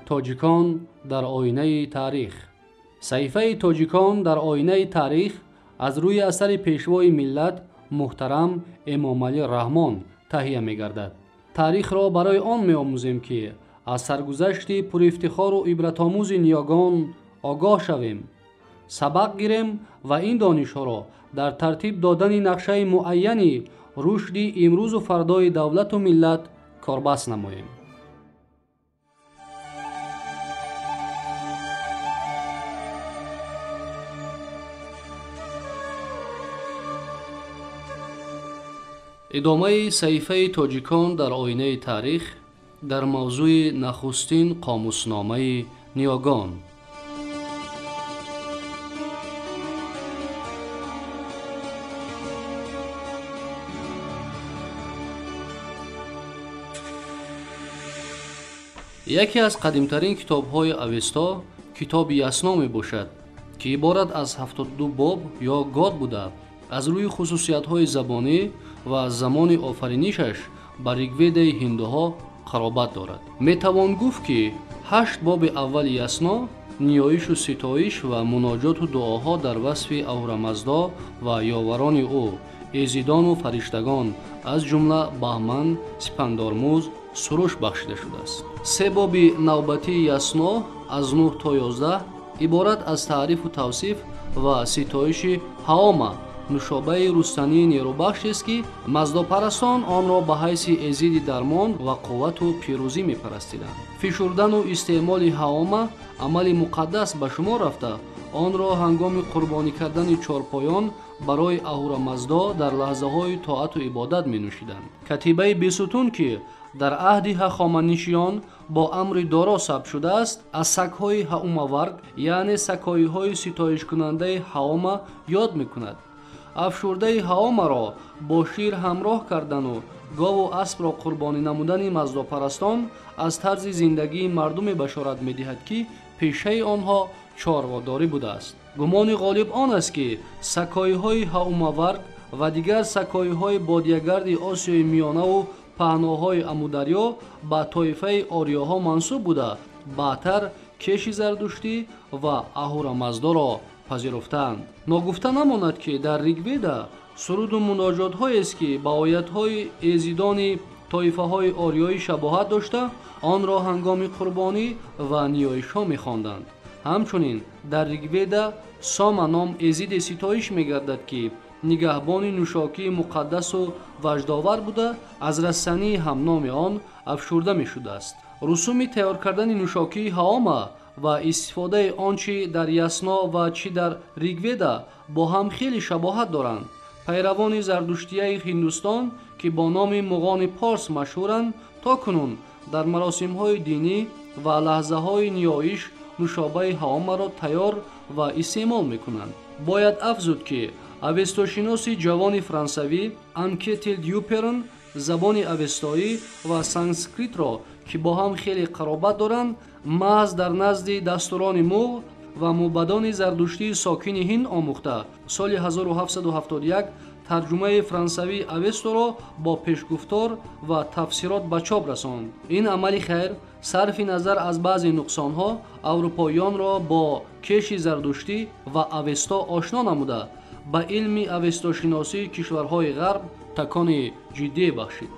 توجیکان در آینه تاریخ. صحیفه توجیکان در آینه تاریخ از روی اثر پیشوای ملت محترم امام علی رحمان تهیه می گردد. تاریخ را برای آن می آموزیم که از سرگذشت پر افتخار و عبرت آموز نیاگان آگاه شویم، سبق گیریم و این دانش‌ها را در ترتیب دادن نقشه معینی رشد امروز و فردای دولت و ملت کاربست نماییم. ادامه صحیفه توجیکان در آینه تاریخ در موضوع نخستین قاموسنامه نیاگان. یکی از قدیمترین کتاب‌های اوستا کتاب یسنا میباشد که عبارت از 72 باب یا گاد بوده از روی خصوصیت‌های زبانی و از زمان آفرینشش بر ریگوید هندوها قرابت دارد. میتوان گفت که 8 باب اول یسنا نیایش و ستایش و مناجات و دعاها در وصف اهورامزدا و یاوران او ایزیدان و فرشتگان از جمله بهمن، سپندارموز سروش بخشیده شده است. 3 باب نوبتی یسنا از 9 تا 11 عبارت از تعریف و توصیف و ستایش هاوما نوشابه رستنی نیروبخش است که مزداپرستان آن را به حیث ایزید درمان و قوت و پیروزی میپرستیدند. فشردن و استعمال هاوما عمل مقدس به شما رفته آن را هنگام قربانی کردن چارپایان برای اهورامزدا در لحظه های طاعت و عبادت می نوشیدند. کتیبه بیستون که در عهد هخامنشیان با امر دارا ثبت شده است از سگ‌های هاوماورگ یعنی سگ‌های ستایش کننده هاوما یاد می کند. افشرده هاوما را با شیر همراه کردن و گاو و اسب را قربانی نمودن مزداپرستان از طرز زندگی مردم بشارت می دهد که پیشه آنها چارواداری بوده است. گمان غالب آن است که سکایهای هاوماورگ و دیگر سکایهای بادیه‌گرد آسیای میانه و پهناهای امودریا به طایفه آریاها منسوب بوده بعدتر کشی زردشتی و اهورامزدا را پذیرفتند. ناگفته نماند که در ریگویدا سرود و مناجات هایی است که با آیت های ایزیدان طایفه های آریایی شباهت داشته آن را هنگام قربانی و نیایش ها می خواندند. همچنین در ریگویدا ساما نام ایزید ستایش می گردد که نگهبان نوشاکی مقدس و وجدآور بوده از رسنی هم نام آن افشرده می شده است. رسوم تیار کردن نوشاکی هاوما و استفاده آنچه در یسنا و چی در ریگویدا با هم خیلی شباهت دارند. پیروان زردشتیه هندوستان که با نام مغان پارس مشهورند تا کنون در مراسم های دینی و لحظه های نیایش نوشابه هاوما را تیار و استعمال می کنند. باید افزود که اوستاشناس جوان فرانسوی انکتل دیوپرن زبان اوستایی و سانسکریت را که با هم خیلی قرابت دارند محض در نزد دستوران مغ و موبدان زردشتی ساکن هند آموخته سال 1771 ترجمه فرانسوی اوستا را با پیشگفتار و تفسیرات به چاپ رساند. این عمل خیر صرف نظر از بعضی نقصانها اروپاییان را با کش زردشتی و اوستا آشنا نموده به علم اوستاشناسی کشورهای غرب تکان جدی بخشید.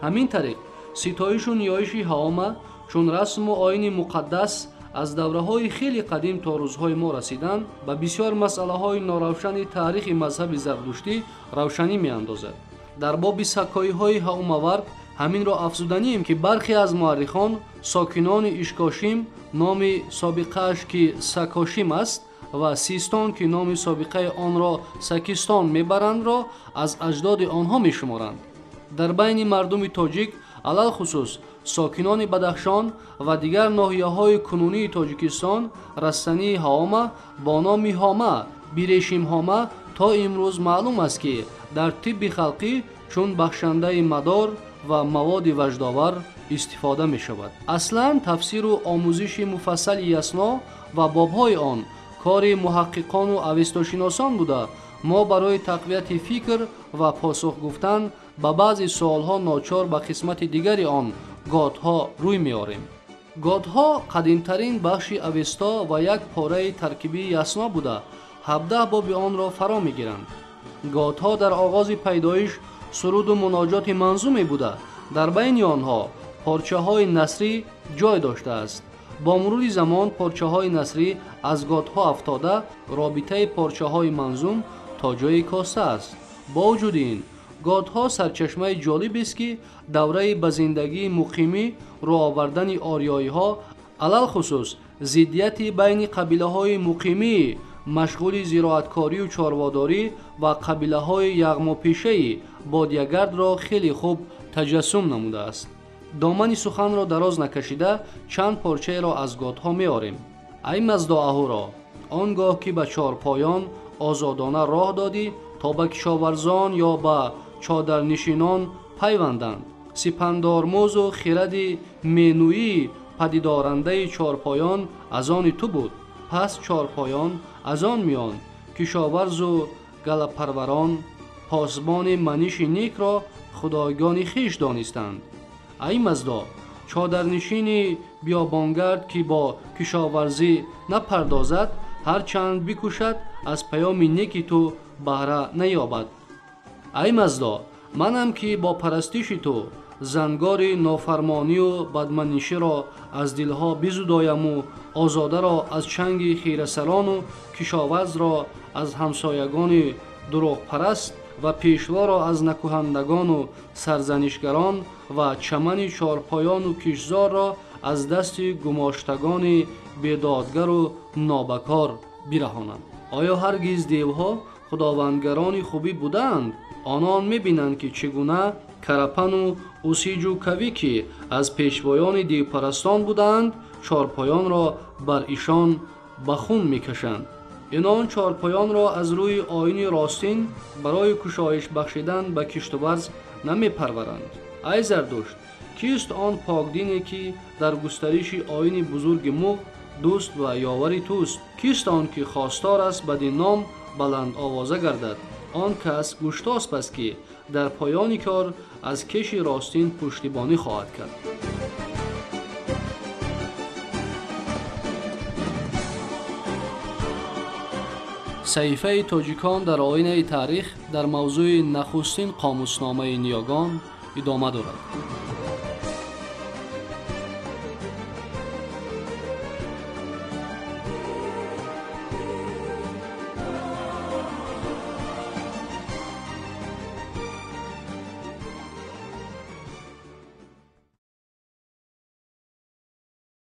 همین طریق ستایش و نیایش هاوما چون رسم و آیین مقدس از دوره‌های خیلی قدیم تا روزهای ما رسیدند و بسیار مسئله‌های ناروشن تاریخ مذهب زردشتی روشنی می‌اندازد. در باب سکایی‌های هاوماورگ همین را افزودنیم که برخی از مورخان ساکنان اشکاشیم نام سابقه‌اش که سکاشیم است و سیستان که نام سابقه آن را سکستان میبرند را از اجداد آنها میشمارند. در بین مردم تاجیک علل خصوص ساکنان بدخشان و دیگر ناحیه‌های کنونی تاجیکستان رستنی هاوما با نام هاما بیریشیم هاما تا امروز معلوم است که در طب خلقی چون بخشنده مدار و مواد وجدآور استفاده می شود. اصلا تفسیر و آموزش مفصل یسنا و بابهای آن کار محققان و اوستاشناسان بوده ما برای تقویت فکر و پاسخ گفتن به بعضی سوالها ناچار به قسمت دیگری آن گاتها روی می آریم. годҳо қадимтарин бахши авеста ва як пораи таркибии ясно буда 17 боби онро фаро мегиранд. годҳо дар оғози пайдоиш суруду муноҷоти манзуме буда дар байни онҳо порчаҳои насрӣ ҷой доштааст. бо мурури замон порчаҳои насрӣ аз годҳо афтода робитаи порчаҳои манзум то ҷои коста аст. бо вуҷуди ин годҳо сарчашмаи ҷолибест ки давраи ба зиндагии муқимӣ рӯ овардани ориёиҳо алалхусус зиддияти байни қабилаҳои муқимӣ машғули зироаткорию чорводорӣ ва қабилаҳои яғмопешаи бодиягардро хеле хуб таҷассум намудааст. домани суханро дароз накашида чанд порчаеро аз годҳо меорем. ай мазду аҳуро, он гоҳ ки ба чорпоён озодона роҳ додӣ то ба кишоварзон ё ба чодарнишинон пайванданд. сипандормӯзу хиради менӯии падидорандаи чорпоён аз они ту буд. пас чорпоён аз он миён кишоварзу галапарварон посбони маниши некро худойгони хиш донистанд. ай маздо, чодарнишини биёбонгард ки бо кишоварзӣ напардозад ҳарчанд бикӯшад аз паёми неки ту баҳра наёбад. ай маздо, манам ки бо парастиши ту зангори нофармонию бадманиширо аз дилҳо бизудояму озодаро аз чанги хирасарону кишоварзро аз ҳамсоягони дурӯғпараст ва пешворо аз накӯҳандагону сарзанишгарон ва чамани чорпоёну кишзорро аз дасти гумоштагони бедодгару нобакор бираҳонам. оё ҳаргиз девҳо худовандгарони хубӣ буданд? онон мебинанд ки чӣ гуна карапану усиҷу кавӣ ки аз пешвоёни дивпарастон буданд чорпоёнро бар ишон ба хун мекашанд. инон чорпоёнро аз рӯи оини ростин барои кушоиш бахшидан ба киштуварз намепарваранд. ай зардушт, кист он покдине ки дар густариши оини бузурги муғ дӯст ва ёвари туст? кист он ки хостор аст бадин-ном баландовоза гардад? он кас гӯштосп аст ки дар поёни кор аз кеши ростин пуштибонӣ хоҳад кард. саҳифаи тоҷикон дар оинаи таърих дар мавзӯи нахустин қомусномаи ниёгон идома дорад.